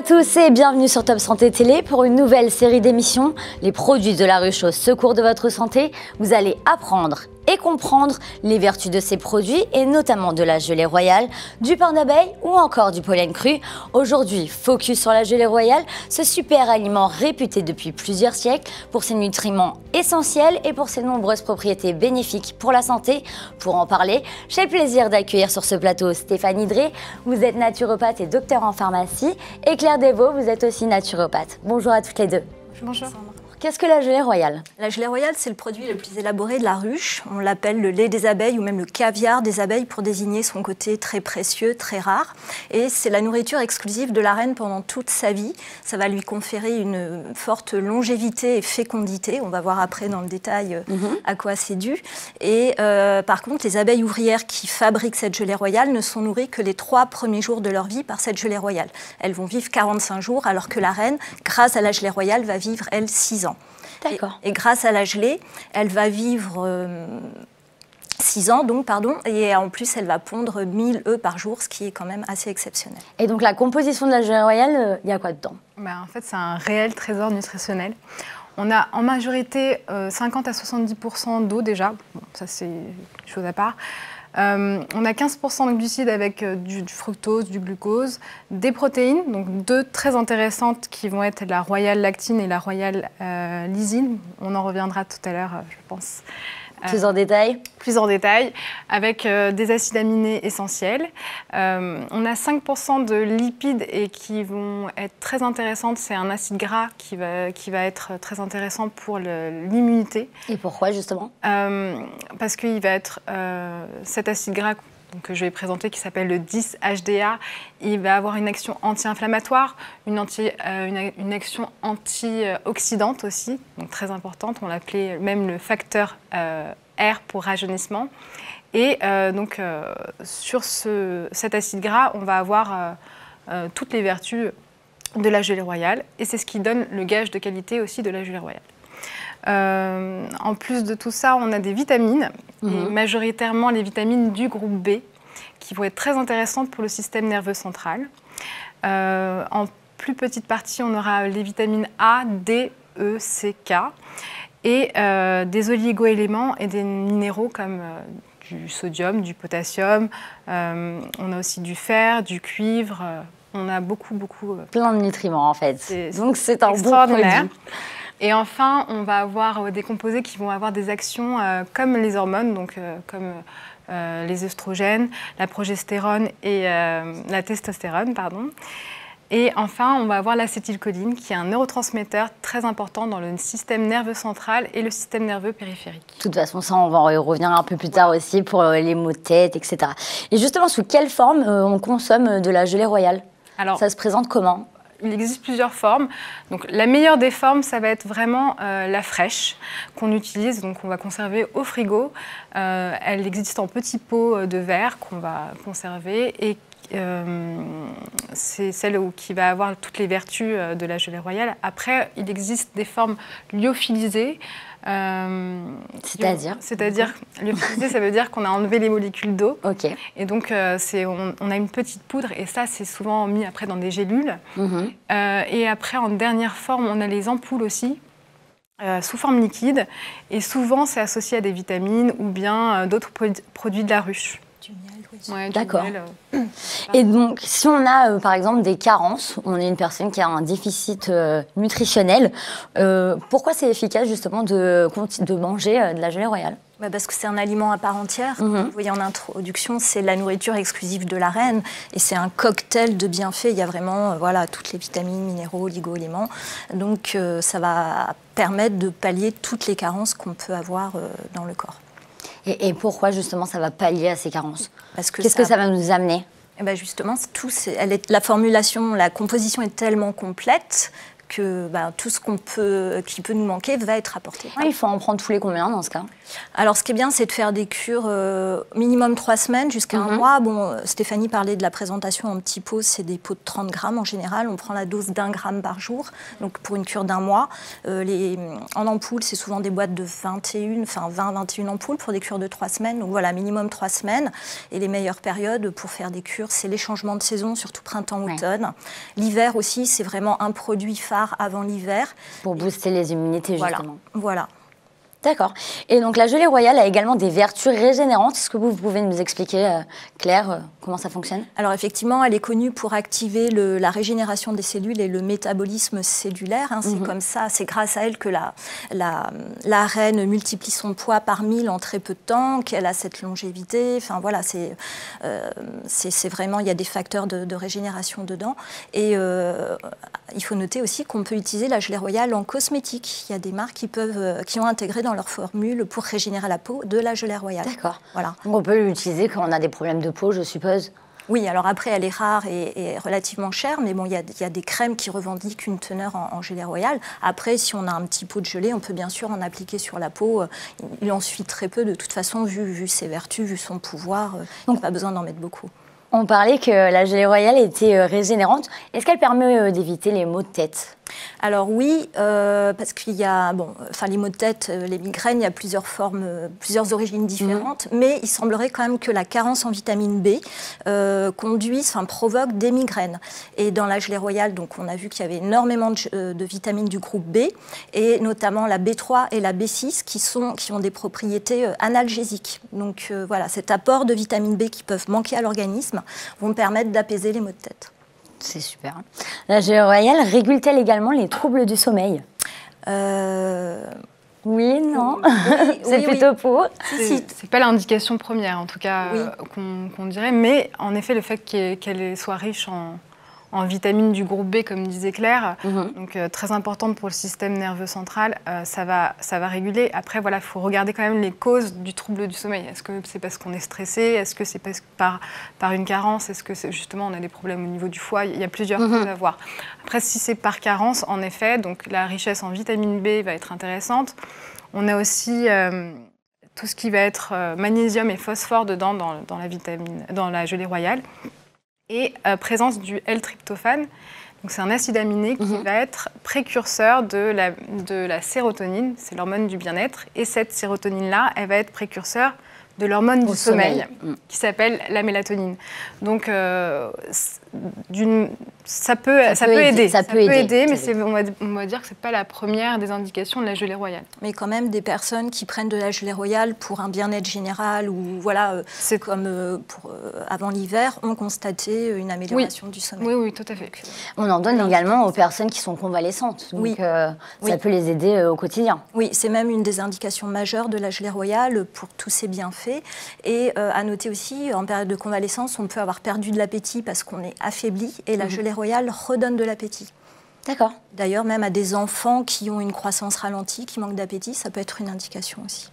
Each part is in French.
tous et bienvenue sur Top Santé Télé pour une nouvelle série d'émissions, les produits de la ruche au secours de votre santé. Vous allez apprendre et comprendre les vertus de ces produits et notamment de la gelée royale, du pain d'abeille ou encore du pollen cru. Aujourd'hui, focus sur la gelée royale, ce super aliment réputé depuis plusieurs siècles pour ses nutriments essentiels et pour ses nombreuses propriétés bénéfiques pour la santé. Pour en parler, j'ai le plaisir d'accueillir sur ce plateau Stéphanie Dré. Vous êtes naturopathe et docteur en pharmacie, et Claire Desvaux, vous êtes aussi naturopathe. Bonjour à toutes les deux. Bonjour. Qu'est-ce que la gelée royale? La gelée royale, c'est le produit le plus élaboré de la ruche. On l'appelle le lait des abeilles ou même le caviar des abeilles pour désigner son côté très précieux, très rare. Et c'est la nourriture exclusive de la reine pendant toute sa vie. Ça va lui conférer une forte longévité et fécondité. On va voir après dans le détail à quoi c'est dû. Et par contre, les abeilles ouvrières qui fabriquent cette gelée royale ne sont nourries que les 3 premiers jours de leur vie par cette gelée royale. Elles vont vivre 45 jours alors que la reine, grâce à la gelée royale, va vivre, elle, 6 ans. Et grâce à la gelée, elle va vivre 6 ans, donc, et en plus, elle va pondre 1000 œufs par jour, ce qui est quand même assez exceptionnel. Et donc, la composition de la gelée royale, il y a quoi dedans? En fait, c'est un réel trésor nutritionnel. On a en majorité 50 à 70% d'eau déjà, bon, ça c'est une chose à part. On a 15% de glucides avec du fructose, du glucose, des protéines, donc 2 très intéressantes qui vont être la royale lactine et la royale lysine. On en reviendra tout à l'heure, je pense. Plus en détail? Plus en détail, avec des acides aminés essentiels. On a 5% de lipides et qui vont être très intéressantes. C'est un acide gras qui va être très intéressant pour l'immunité. Et pourquoi justement? Parce qu'il va être cet acide gras que je vais présenter, qui s'appelle le 10-HDA, il va avoir une action anti-inflammatoire, une action antioxydante aussi, donc très importante. On l'appelait même le facteur R pour rajeunissement. Et sur cet acide gras, on va avoir toutes les vertus de la gelée royale. Et c'est ce qui donne le gage de qualité aussi de la gelée royale. En plus de tout ça, on a des vitamines, et majoritairement les vitamines du groupe B, qui vont être très intéressantes pour le système nerveux central. En plus petite partie, on aura les vitamines A, D, E, C, K, et des oligo-éléments et des minéraux comme du sodium, du potassium. On a aussi du fer, du cuivre. On a beaucoup. Plein de nutriments en fait. Donc c'est un bon produit. Et enfin, on va avoir des composés qui vont avoir des actions comme les hormones, donc comme les œstrogènes, la progestérone et la testostérone, pardon. Et enfin, on va avoir l'acétylcholine, qui est un neurotransmetteur très important dans le système nerveux central et le système nerveux périphérique. De toute façon, ça, on va y revenir un peu plus tard aussi pour les maux de tête, etc. Et justement, sous quelle forme on consomme de la gelée royale? Alors, ça se présente comment? Il existe plusieurs formes. Donc, la meilleure des formes, ça va être vraiment la fraîche qu'on utilise, donc on va conserver au frigo. Elle existe en petits pots de verre qu'on va conserver et c'est celle qui va avoir toutes les vertus de la gelée royale. Après, il existe des formes lyophilisées. C'est-à-dire lyophilisé, ça veut dire qu'on a enlevé les molécules d'eau. Okay. Et donc, on a une petite poudre et ça, c'est souvent mis après dans des gélules. Et après, en dernière forme, on a les ampoules aussi. Sous forme liquide. Et souvent, c'est associé à des vitamines ou bien d'autres produits de la ruche. Ouais, d'accord. Et donc, si on a par exemple des carences, on est une personne qui a un déficit nutritionnel, pourquoi c'est efficace justement de manger de la gelée royale? Parce que c'est un aliment à part entière. Vous voyez en introduction, c'est la nourriture exclusive de la reine et c'est un cocktail de bienfaits. Il y a vraiment toutes les vitamines, minéraux, oligo-éléments. Donc ça va permettre de pallier toutes les carences qu'on peut avoir dans le corps. Et pourquoi justement ça va pallier à ces carences? Qu'est-ce que ça va nous amener? Justement, la formulation, la composition est tellement complète que tout ce qui peut nous manquer va être apporté. Il faut en prendre tous les combien dans ce cas? Alors, ce qui est bien, c'est de faire des cures minimum 3 semaines jusqu'à 1 mois. Bon, Stéphanie parlait de la présentation en petits pots, c'est des pots de 30 grammes en général. On prend la dose d'1 gramme par jour, donc pour une cure d'1 mois. En ampoule, c'est souvent des boîtes de 20-21 ampoules pour des cures de 3 semaines. Donc voilà, minimum 3 semaines. Et les meilleures périodes pour faire des cures, c'est les changements de saison, surtout printemps-automne. L'hiver aussi, c'est vraiment un produit phare avant l'hiver. Pour booster les immunités, justement. Voilà. D'accord. Et donc la gelée royale a également des vertus régénérantes. Est-ce que vous pouvez nous expliquer, Claire, comment ça fonctionne? Alors effectivement, elle est connue pour activer la régénération des cellules et le métabolisme cellulaire. C'est comme ça, c'est grâce à elle que la reine multiplie son poids par 1000 en très peu de temps, qu'elle a cette longévité. Enfin voilà, c'est vraiment, il y a des facteurs de régénération dedans. Et il faut noter aussi qu'on peut utiliser la gelée royale en cosmétique. Il y a des marques qui ont intégré dans leur formule pour régénérer la peau de la gelée royale. D'accord. Voilà. Donc on peut l'utiliser quand on a des problèmes de peau, je suppose? Oui, alors après, elle est rare et relativement chère, mais bon, il y a des crèmes qui revendiquent une teneur en gelée royale. Après, si on a un petit pot de gelée, on peut bien sûr en appliquer sur la peau. Il en suit très peu, de toute façon, vu ses vertus, vu son pouvoir. Il n'y a pas besoin d'en mettre beaucoup. On parlait que la gelée royale était régénérante. Est-ce qu'elle permet d'éviter les maux de tête? Alors oui, parce qu'il y a, les maux de tête, les migraines, il y a plusieurs formes, plusieurs origines différentes, mais il semblerait quand même que la carence en vitamine B provoque des migraines. Et dans la gelée royale, donc on a vu qu'il y avait énormément de vitamines du groupe B, et notamment la B3 et la B6 qui ont des propriétés analgésiques. Donc voilà, cet apport de vitamine B qui peuvent manquer à l'organisme vont permettre d'apaiser les maux de tête. C'est super. La gelée royale régule-t-elle également les troubles du sommeil? Oui, non. C'est plutôt pour. C'est pas l'indication première, en tout cas, qu'on dirait. Mais en effet, le fait qu'elle soit riche en vitamines du groupe B, comme disait Claire, donc très importante pour le système nerveux central, ça va réguler. Après, voilà, il faut regarder quand même les causes du trouble du sommeil. Est-ce que c'est parce qu'on est stressé? Est-ce que c'est par une carence? Est-ce que justement on a des problèmes au niveau du foie? Il y a plusieurs causes à voir. Après, si c'est par carence, en effet, donc la richesse en vitamine B va être intéressante. On a aussi tout ce qui va être magnésium et phosphore dedans dans la gelée royale. Et présence du L-tryptophane. Donc c'est un acide aminé qui va être précurseur de la sérotonine, c'est l'hormone du bien-être. Et cette sérotonine-là, elle va être précurseur de l'hormone du sommeil. Qui s'appelle la mélatonine. Donc ça peut aider. Ça peut aider, mais on va dire que ce n'est pas la première des indications de la gelée royale. Mais quand même, des personnes qui prennent de la gelée royale pour un bien-être général ou voilà, avant l'hiver, ont constaté une amélioration du sommeil. Oui, tout à fait. On en donne également aux personnes qui sont convalescentes. Donc ça peut les aider au quotidien. Oui, c'est même une des indications majeures de la gelée royale pour tous ses bienfaits. Et à noter aussi, en période de convalescence, on peut avoir perdu de l'appétit parce qu'on est affaibli et la gelée royale redonne de l'appétit. D'accord. D'ailleurs, même à des enfants qui ont une croissance ralentie, qui manquent d'appétit, ça peut être une indication aussi.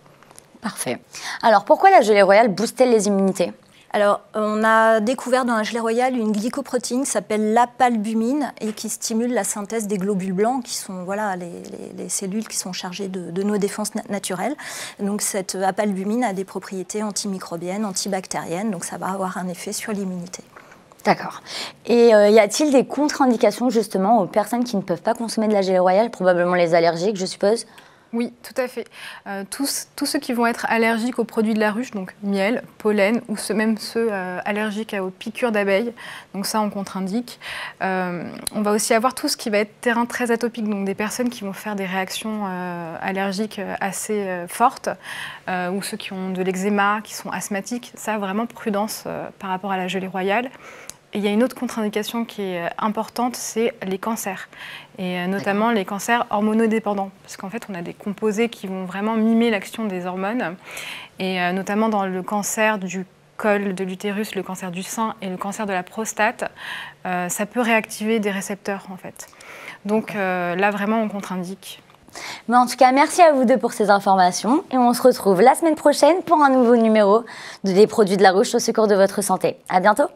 Parfait. Alors, pourquoi la gelée royale booste-t-elle les immunités? Alors, on a découvert dans la gelée royale une glycoprotéine qui s'appelle l'apalbumine et qui stimule la synthèse des globules blancs, qui sont les cellules qui sont chargées de nos défenses naturelles. Donc, cette apalbumine a des propriétés antimicrobiennes, antibactériennes, donc ça va avoir un effet sur l'immunité. D'accord. Et y a-t-il des contre-indications justement aux personnes qui ne peuvent pas consommer de la gelée royale, probablement les allergiques, je suppose? Oui, tout à fait. Tous ceux qui vont être allergiques aux produits de la ruche, donc miel, pollen, ou même ceux allergiques aux piqûres d'abeilles, donc ça on contre-indique. On va aussi avoir tout ce qui va être terrain très atopique, donc des personnes qui vont faire des réactions allergiques assez fortes, ou ceux qui ont de l'eczéma, qui sont asthmatiques. Ça, vraiment prudence par rapport à la gelée royale. Et il y a une autre contre-indication qui est importante, c'est les cancers. Et notamment les cancers hormonodépendants. Parce qu'en fait, on a des composés qui vont vraiment mimer l'action des hormones. Et notamment dans le cancer du col de l'utérus, le cancer du sein et le cancer de la prostate, ça peut réactiver des récepteurs, en fait. Donc là, vraiment, on contre-indique. Mais en tout cas, merci à vous deux pour ces informations. Et on se retrouve la semaine prochaine pour un nouveau numéro des produits de la ruche au secours de votre santé. À bientôt.